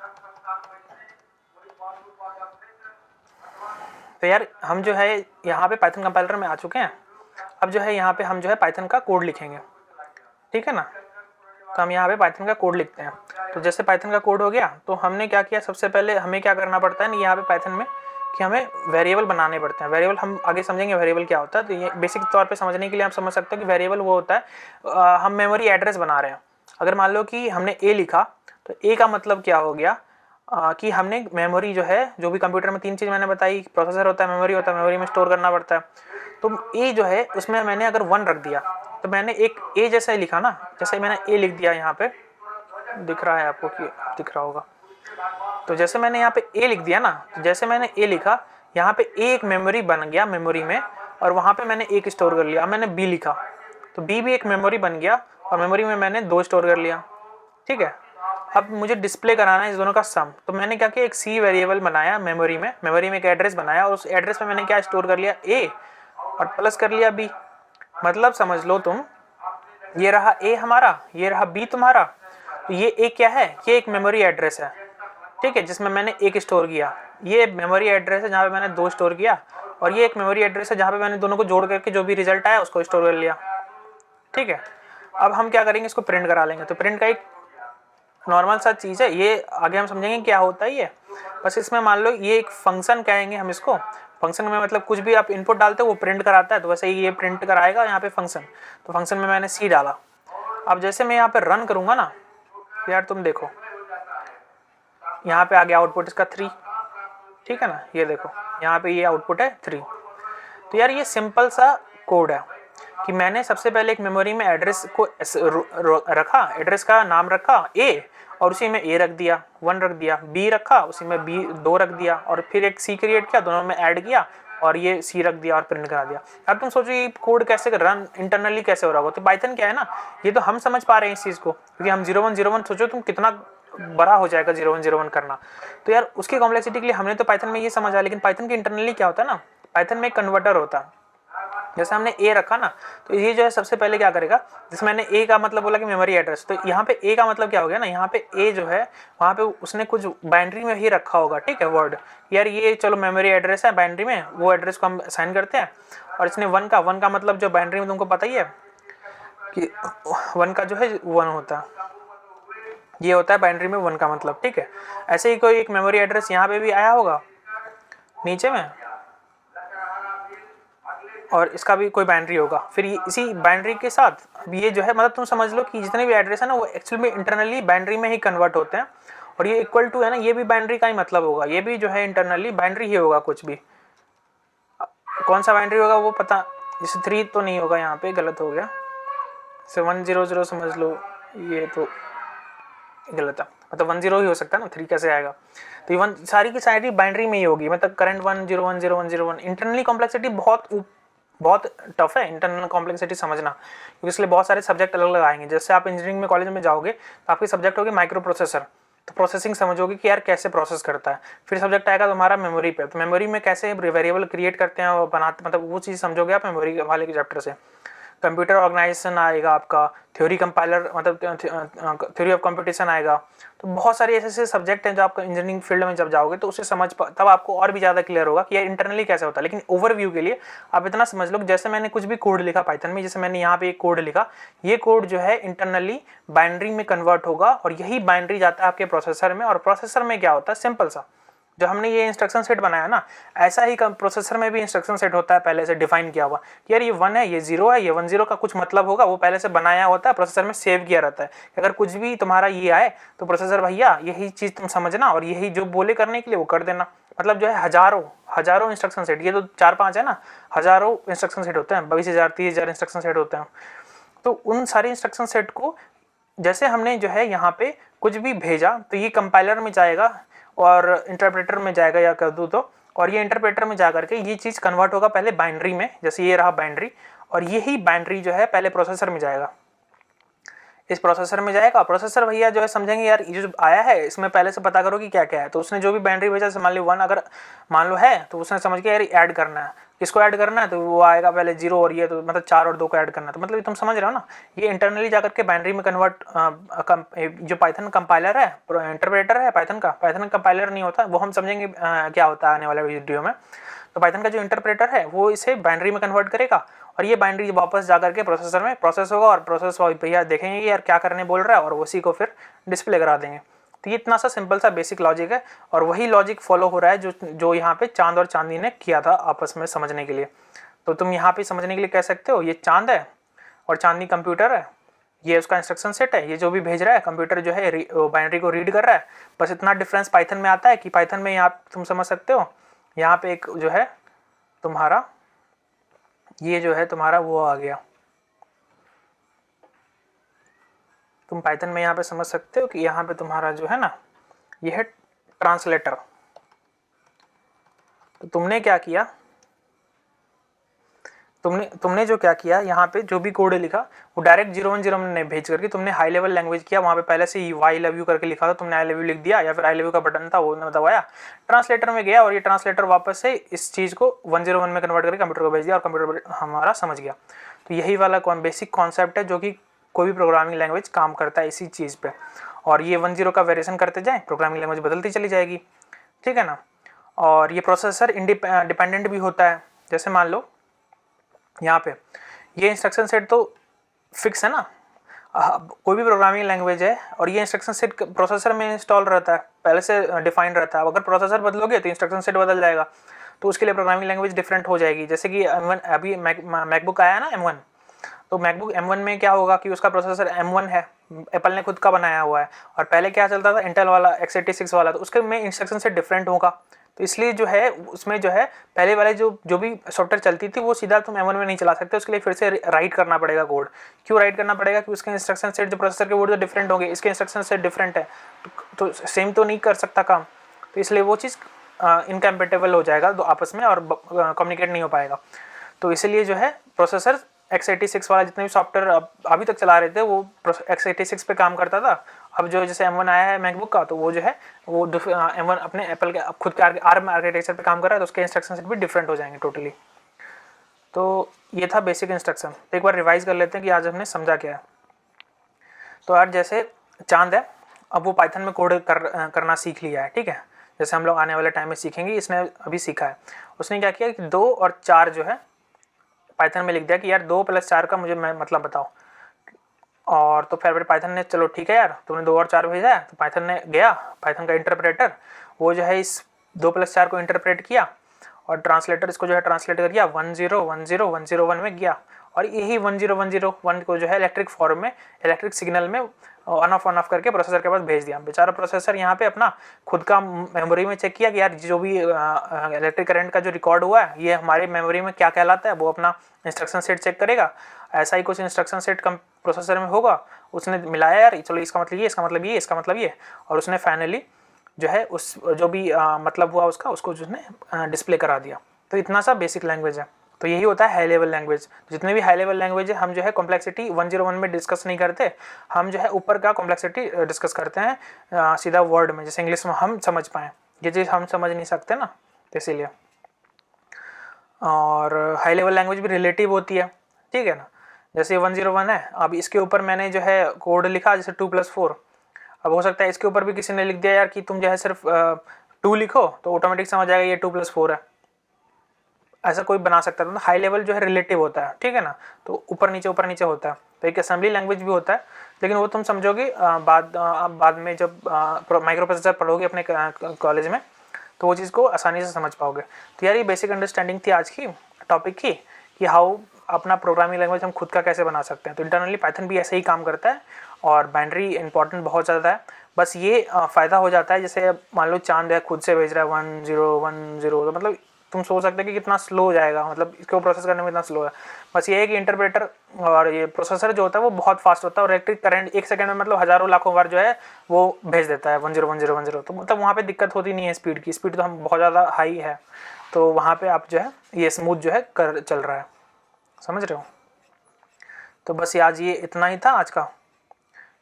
तो यार हम जो है यहाँ पे पाइथन कंपाइलर में आ चुके हैं। अब जो है यहाँ पे हम जो है पाइथन का कोड लिखेंगे, ठीक है ना। तो हम यहाँ पे पाइथन का कोड लिखते हैं। तो जैसे पाइथन का कोड हो गया तो हमने क्या किया, सबसे पहले हमें क्या करना पड़ता है ना यहाँ पे पाइथन में कि हमें वेरिएबल बनाने पड़ते हैं। वेरिएबल हम आगे समझेंगे वेरिएबल क्या होता है। तो ये बेसिक तौर पे समझने के लिए आप समझ सकते हो कि वेरिएबल वो होता है हम मेमोरी एड्रेस बना रहे हैं। अगर मान लो कि हमने ए लिखा तो ए का मतलब क्या हो गया कि हमने मेमोरी जो है, जो भी कंप्यूटर में 3 चीज़ मैंने बताई, प्रोसेसर होता है, मेमोरी होता है, मेमोरी में स्टोर करना पड़ता है। तो ए जो है उसमें मैंने अगर 1 रख दिया तो मैंने एक ए जैसा ही लिखा ना, जैसे मैंने ए लिख दिया, यहाँ पे दिख रहा है आपको कि दिख रहा होगा। तो जैसे मैंने यहाँ पे ए लिख दिया ना, तो जैसे मैंने ए लिखा यहाँ पे ए एक मेमोरी बन गया मेमोरी में, और वहाँ पे मैंने एक स्टोर कर लिया। अब मैंने बी लिखा तो बी भी एक मेमोरी बन गया और मेमोरी में मैंने 2 स्टोर कर लिया, ठीक है। अब मुझे डिस्प्ले कराना है इस दोनों का सम, तो मैंने क्या किया, एक सी वेरिएबल बनाया मेमोरी में एक एड्रेस बनाया और उस एड्रेस में मैंने क्या स्टोर कर लिया, ए, और प्लस कर लिया बी। मतलब समझ लो तुम, ये रहा ए हमारा, ये रहा बी तुम्हारा। तो ये ए क्या है, ये एक मेमोरी एड्रेस है, ठीक है, जिसमें मैंने एक स्टोर किया। ये मेमोरी एड्रेस है जहाँ पे मैंने 2 स्टोर किया, और ये एक मेमोरी एड्रेस है जहाँ पे मैंने दोनों को जोड़ करके जो भी रिजल्ट आया उसको स्टोर कर लिया, ठीक है। अब हम क्या करेंगे, इसको प्रिंट करा लेंगे। तो प्रिंट का एक नॉर्मल सा चीज़ है, ये आगे हम समझेंगे क्या होता है ये। बस इसमें मान लो ये एक फंक्शन कहेंगे हम इसको। फंक्शन में मतलब कुछ भी आप इनपुट डालते हो वो प्रिंट कराता है, तो वैसे ही ये प्रिंट कराएगा यहाँ पे फंक्शन। तो फंक्शन में मैंने सी डाला। अब जैसे मैं यहाँ पे रन करूँगा ना, यार तुम देखो यहाँ पे आ गया आउटपुट इसका 3, ठीक है ना। ये देखो यहाँ पे ये आउटपुट है 3। तो यार ये सिंपल सा कोड है कि मैंने सबसे पहले एक मेमोरी में एड्रेस को रखा, एड्रेस का नाम रखा ए, और उसी में ए रख दिया, 1 रख दिया, बी रखा उसी में बी 2 रख दिया, और फिर एक सी क्रिएट किया, दोनों में ऐड किया और ये सी रख दिया और प्रिंट करा दिया। अब तुम सोचो ये कोड कैसे रन इंटरनली कैसे हो रहा होगा। तो पाइथन क्या है ना, ये तो हम समझ पा रहे हैं इस चीज़ को, क्योंकि हम 0101 सोचो तुम कितना बड़ा हो जाएगा 0101 करना। तो यार उसकी कॉम्प्लेक्सिटी के लिए हमने तो पाइथन में ये समझा, लेकिन पाइथन के इंटरनली क्या होता है ना, पाइथन में एक कन्वर्टर होता है। जैसे हमने ए रखा ना, तो ये जो है सबसे पहले क्या करेगा, जैसे मैंने ए का मतलब बोला कि मेमोरी एड्रेस, तो यहाँ पे ए का मतलब क्या हो गया ना, यहाँ पे ए जो है वहाँ पे उसने कुछ बाइनरी में ही रखा होगा, ठीक है, वर्ड। यार ये चलो मेमोरी एड्रेस है बाइनरी में, वो एड्रेस को हम असाइन करते हैं। और इसने 1 का मतलब जो बाइनरी में तुमको पता ही है कि 1 का जो है 1 होता है, ये होता है बाइनरी में 1 का मतलब, ठीक है। ऐसे ही कोई एक मेमोरी एड्रेस यहाँ पे भी आया होगा नीचे में, और इसका भी कोई बाइनरी होगा। फिर इसी बाइनरी के साथ अब ये जो है, मतलब तुम समझ लो कि जितने भी एड्रेस है ना वो एक्चुअली में इंटरनली बाइनरी में ही कन्वर्ट होते हैं। और ये इक्वल टू है ना, ये भी बाइनरी का ही मतलब होगा, ये भी जो है इंटरनली बाइनरी ही होगा। कुछ भी कौन सा बाइनरी होगा वो पता, जैसे 3 तो नहीं होगा, यहाँ पे गलत हो गया, जैसे 100 समझ लो, ये तो गलत है, मतलब 10 ही हो सकता है ना, 3 कैसे आएगा। तो ये सारी की सारी बाइनरी में ही होगी, मतलब करंट 1010101। इंटरनली कॉम्प्लेक्सिटी बहुत टफ है इंटरनल कॉम्प्लेक्सिटी समझना, क्योंकि इसलिए बहुत सारे सब्जेक्ट अलग अलग आएंगे। जैसे आप इंजीनियरिंग में कॉलेज में जाओगे तो आपके सब्जेक्ट होगी माइक्रो प्रोसेसर, तो प्रोसेसिंग समझोगे कि यार कैसे प्रोसेस करता है। फिर सब्जेक्ट आएगा तुम्हारा मेमोरी पे, तो मेमोरी में कैसे वेरिएबल क्रिएट करते हैं और बनाते, मतलब वो चीज़ समझोगे आप मेमोरी वाले के चैप्टर से। कंप्यूटर ऑर्गेनाइजेशन आएगा आपका, थ्योरी कंपाइलर मतलब थ्योरी ऑफ कंप्यूटेशन आएगा। तो बहुत सारे ऐसे सब्जेक्ट हैं जो आपका इंजीनियरिंग फील्ड में जब जाओगे तो उसे तब आपको और भी ज़्यादा क्लियर होगा कि यार इंटरनली कैसे होता है। लेकिन ओवरव्यू के लिए आप इतना समझ लो कि जैसे मैंने कुछ भी कोड लिखा पाइथन में, जैसे मैंने यहाँ पे एक कोड लिखा, ये कोड जो है इंटरनली बाइनरी में कन्वर्ट होगा और यही बाइनरी जाता है आपके प्रोसेसर में। और प्रोसेसर में क्या होता है, सिंपल सा, जो हमने ये इंस्ट्रक्शन सेट बनाया ना, ऐसा ही प्रोसेसर में भी इंस्ट्रक्शन सेट होता है पहले से डिफाइन किया हुआ कि यार ये 1 है, ये 0 है, ये 1 0 का कुछ मतलब होगा, वो पहले से बनाया होता है, प्रोसेसर में सेव किया रहता है। अगर कुछ भी तुम्हारा ये आए तो प्रोसेसर भैया यही चीज़ तुम समझना और यही जो बोले करने के लिए वो कर देना। मतलब जो है हजारों इंस्ट्रक्शन सेट, ये तो 4-5 है ना, हजारों इंस्ट्रक्शन सेट होते हैं, 22,000 30,000 इंस्ट्रक्शन सेट होते हैं। तो उन सारे इंस्ट्रक्शन सेट को जैसे हमने जो है यहाँ पे कुछ भी भेजा तो ये कंपाइलर में जाएगा और इंटरप्रेटर में जाएगा या कर दूँ तो, और ये इंटरप्रेटर में जा करके ये चीज़ कन्वर्ट होगा पहले बाइनरी में, जैसे ये रहा बाइनरी, और यही बाइनरी जो है पहले प्रोसेसर में जाएगा। इस प्रोसेसर में जाएगा, प्रोसेसर भैया जो है समझेंगे यार ये जो आया है इसमें पहले से पता करो कि क्या क्या है। तो उसने जो भी बाइनरी भेजा, मान लो 1 अगर मान लो है तो उसने समझ के यार ऐड करना है, किसको ऐड करना है, तो वो आएगा पहले 0 और ये तो मतलब 4 और 2 को ऐड करना है। तो मतलब तुम समझ रहे हो ना, ये इंटरनली जाकर के बाइनरी में कन्वर्ट, जो पाइथन कंपाइलर है, इंटरप्रेटर है पाइथन का कंपाइलर नहीं होता, वो हम समझेंगे क्या होता है आने वाले वीडियो में। तो पाइथन का जो इंटरप्रेटर है वो इसे बाइनरी में कन्वर्ट करेगा और ये बाइनरी वापस जाकर के प्रोसेसर में प्रोसेस होगा और प्रोसेस भैया देखेंगे यार क्या करने बोल रहा है और उसी को फिर डिस्प्ले करा देंगे। तो ये इतना सा सिंपल सा बेसिक लॉजिक है और वही लॉजिक फॉलो हो रहा है जो यहाँ पे चांद और चांदनी ने किया था आपस में समझने के लिए। तो तुम यहाँ पे समझने के लिए कह सकते हो ये चांद है और चांदनी कंप्यूटर है, ये उसका इंस्ट्रक्शन सेट है, ये जो भी भेज रहा है कंप्यूटर जो है बाइनरी को रीड कर रहा है। बस इतना डिफरेंस पाइथन में आता है कि पाइथन में यहाँ तुम समझ सकते हो, यहाँ पे एक जो है तुम्हारा ये जो है तुम्हारा वो आ गया, तुम पाइथन में यहाँ पे समझ सकते हो कि यहाँ पे तुम्हारा जो है ना ये है ट्रांसलेटर। तो तुमने क्या किया, तुमने जो क्या किया यहाँ पे जो भी कोड लिखा वो डायरेक्ट 010 में भेज करके तुमने हाई लेवल लैंग्वेज किया, वहाँ पे पहले से ही आई लव यू करके लिखा था, तुमने आई लव यू लिख दिया या फिर आई लव यू का बटन था वो दबाया, ट्रांसलेटर में गया और ये ट्रांसलेटर वापस से इस चीज़ को 101 में कन्वर्ट करके कंप्यूटर को भेज दिया और कंप्यूटर हमारा समझ गया। तो यही वाला बेसिक कॉन्सेप्ट है जो कि कोई भी प्रोग्रामिंग लैंग्वेज काम करता है इसी चीज़ पर, और ये 10 का वेरिएशन करते जाए प्रोग्रामिंग लैंग्वेज बदलती चली जाएगी, ठीक है ना। और ये प्रोसेसर डिपेंडेंट भी होता है, जैसे मान लो यहाँ पे ये इंस्ट्रक्शन सेट तो फिक्स है ना, कोई भी प्रोग्रामिंग लैंग्वेज है और ये इंस्ट्रक्शन सेट प्रोसेसर में इंस्टॉल रहता है, पहले से डिफाइंड रहता है। अगर प्रोसेसर बदलोगे तो इंस्ट्रक्शन सेट बदल जाएगा, तो उसके लिए प्रोग्रामिंग लैंग्वेज डिफरेंट हो जाएगी। जैसे कि M1 अभी मैकबुक आया ना M1, तो मैकबुक M1 में क्या होगा कि उसका प्रोसेसर M1 है, एप्पल ने खुद का बनाया हुआ है, और पहले क्या चलता था इंटेल वाला x86 वाला, तो उसके में इंस्ट्रक्शन सेट डिफरेंट होगा। तो इसलिए जो है उसमें जो है पहले वाले जो भी सॉफ्टवेयर चलती थी वो सीधा तुम M1 में नहीं चला सकते, उसके लिए फिर से राइट करना पड़ेगा कोड। क्यों राइट करना पड़ेगा कि उसके इंस्ट्रक्शन सेट जो प्रोसेसर के वो तो डिफरेंट होंगे, इसके इंस्ट्रक्शन सेट डिफरेंट है, तो सेम तो नहीं कर सकता काम, तो इसलिए वो चीज़ इनकम्पेटेबल हो जाएगा तो आपस में और कम्युनिकेट नहीं हो पाएगा। तो इसलिए जो है प्रोसेसर x86 वाला जितने भी सॉफ्टवेयर अभी तक चला रहे थे वो x86 पे काम करता था। अब जो जैसे M1 आया है मैकबुक का, तो वो जो है वो M1 अपने एप्पल के खुद के ARM आर्किटेक्चर पे काम कर रहा है, तो उसके इंस्ट्रक्शन सेट भी डिफरेंट हो जाएंगे टोटली। तो ये था बेसिक इंस्ट्रक्शन। तो एक बार रिवाइज कर लेते हैं कि आज हमने समझा क्या है। तो आज जैसे चांद है, अब वो पाइथन में कोड करना सीख लिया है, ठीक है, जैसे हम लोग आने वाले टाइम में सीखेंगे, इसने अभी सीखा है। उसने क्या किया कि 2 और 4 जो है पाइथन में लिख दिया कि यार 2 + 4 का मुझे मतलब बताओ, और तो फिर पाइथन ने चलो ठीक है यार तुमने 2 और 4 भेजा है, तो पाइथन ने गया, पाइथन का इंटरप्रेटर वो जो है इस 2 + 4 को इंटरप्रेट किया और ट्रांसलेटर इसको जो है ट्रांसलेट कर दिया 10 में गया, और यही 10101 को जो है इलेक्ट्रिक फॉर्म में इलेक्ट्रिक सिग्नल में ऑन ऑफ करके प्रोसेसर के पास भेज दिया। बेचारा प्रोसेसर यहाँ पे अपना खुद का मेमोरी में चेक किया कि यार जो भी इलेक्ट्रिक करंट का जो रिकॉर्ड हुआ है ये हमारे मेमोरी में क्या कहलाता है, वो अपना इंस्ट्रक्शन सेट चेक करेगा, ऐसा ही कुछ इंस्ट्रक्शन सेट कम प्रोसेसर में होगा, उसने मिलाया यार चलो इसका मतलब ये, इसका मतलब ये, इसका मतलब ये, और उसने फाइनली जो है उस जो भी मतलब हुआ उसको उसने डिस्प्ले करा दिया। तो इतना सा बेसिक लैंग्वेज है। तो यही होता है हाई लेवल लैंग्वेज। जितने भी हाई लेवल लैंग्वेज है हम जो है कॉम्प्लेक्सिटी 101 में डिस्कस नहीं करते, हम जो है ऊपर का कॉम्प्लेक्सिटी डिस्कस करते हैं सीधा वर्ड में, जैसे इंग्लिश में हम समझ पाएँ, ये चीज़ हम समझ नहीं सकते ना, तो इसीलिए। और हाई लेवल लैंग्वेज भी रिलेटिव होती है, ठीक है ना। जैसे 101 है, अब इसके ऊपर मैंने जो है कोड लिखा जैसे 2 + 4, अब हो सकता है इसके ऊपर भी किसी ने लिख दिया यार कि तुम जो है सिर्फ 2 लिखो तो ऑटोमेटिक समझ जाएगा ये 2 + 4 है, ऐसा कोई बना सकता है। तो हाई लेवल जो है रिलेटिव होता है, ठीक है ना, तो ऊपर नीचे होता है। तो एक असेंबली लैंग्वेज भी होता है, लेकिन वो तुम समझोगे बाद में जब माइक्रो प्रोसेसर पढ़ोगे अपने कॉलेज में, तो वो चीज़ को आसानी से समझ पाओगे। तो यार ये बेसिक अंडरस्टैंडिंग थी आज की टॉपिक की कि हाउ अपना प्रोग्रामिंग लैंग्वेज हम खुद का कैसे बना सकते हैं। तो इंटरनली पाइथन भी ऐसे ही काम करता है और बाइनरी इंपॉर्टेंट बहुत ज़्यादा है। बस ये फ़ायदा हो जाता है जैसे मान लो चांद है खुद से भेज रहा है 1010, तो मतलब तुम सोच सकते हो कि कितना स्लो हो जाएगा, मतलब इसको प्रोसेस करने में इतना स्लो है। बस ये है कि इंटरप्रेटर और ये प्रोसेसर जो होता है वो बहुत फास्ट होता है और इलेक्ट्रिक करंट 1 सेकंड में मतलब हज़ारों लाखों बार जो है वो भेज देता है 101010। तो मतलब वहाँ पे दिक्कत होती नहीं है स्पीड की, स्पीड तो हम बहुत ज़्यादा हाई है, तो वहाँ पे आप जो है ये स्मूथ जो है कर चल रहा है, समझ रहे हो। तो बस ये आज ये इतना ही था आज का,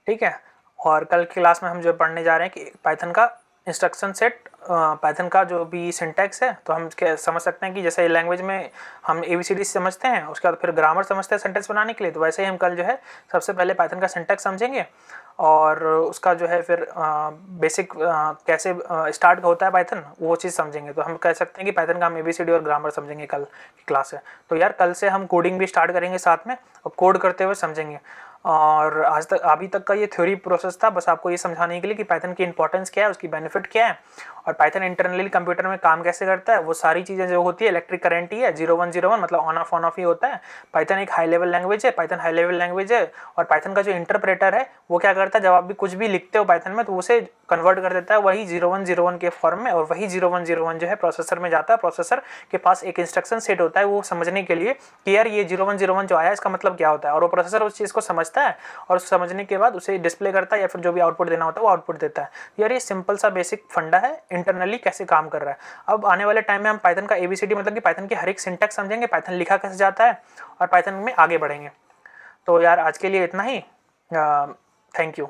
ठीक है। और कल की क्लास में हम जो पढ़ने जा रहे हैं कि पाइथन का इंस्ट्रक्शन सेट, पाइथन का जो भी सिंटैक्स है, तो हम समझ सकते हैं कि जैसे लैंग्वेज में हम ABCD समझते हैं, उसके बाद फिर ग्रामर समझते हैं सेंटेंस बनाने के लिए, तो वैसे ही हम कल जो है सबसे पहले पाइथन का सिंटैक्स समझेंगे और उसका जो है फिर बेसिक कैसे स्टार्ट होता है पाइथन वो चीज़ समझेंगे। तो हम कह सकते हैं कि पाइथन का हम ABCD और ग्रामर समझेंगे कल की क्लास है। तो यार कल से हम कोडिंग भी स्टार्ट करेंगे साथ में और कोड करते हुए समझेंगे। और आज तक अभी तक का ये थ्योरी प्रोसेस था बस आपको ये समझाने के लिए कि पाइथन की इंपॉर्टेंस क्या है, उसकी बेनिफिट क्या है और पाइथन इंटरनली कंप्यूटर में काम कैसे करता है। वो सारी चीज़ें जो होती है इलेक्ट्रिक करंट ही है, 0101 मतलब ऑन ऑफ ही होता है। पाइथन एक हाई लेवल लैंग्वेज है, पाइथन हाई लेवल लैंग्वेज है और पाइथन का जो इंटरप्रेटर है वो क्या करता है, जब आप भी कुछ भी लिखते हो पाइथन में तो उसे कन्वर्ट कर देता है वही 0101 के फॉर्म में, और वही 0101 जो है प्रोसेसर में जाता है। प्रोसेसर के पास एक इंस्ट्रक्शन सेट होता है वो समझने के लिए कि यार ये 0101 जो आया इसका मतलब क्या होता है, और वो प्रोसेसर उस चीज़ को समझता है और उसे समझने के बाद उसे डिस्प्ले करता है या फिर जो भी आउटपुट देना होता है वो आउटपुट देता है। यार ये सिंपल सा बेसिक फंडा है इंटरनली कैसे काम कर रहा है। अब आने वाले टाइम में हम पाइथन का ABCD मतलब कि पाइथन की हर एक सिंटैक्स समझेंगे, पाइथन लिखा कैसे जाता है और पाइथन में आगे बढ़ेंगे। तो यार आज के लिए इतना ही, थैंक यू।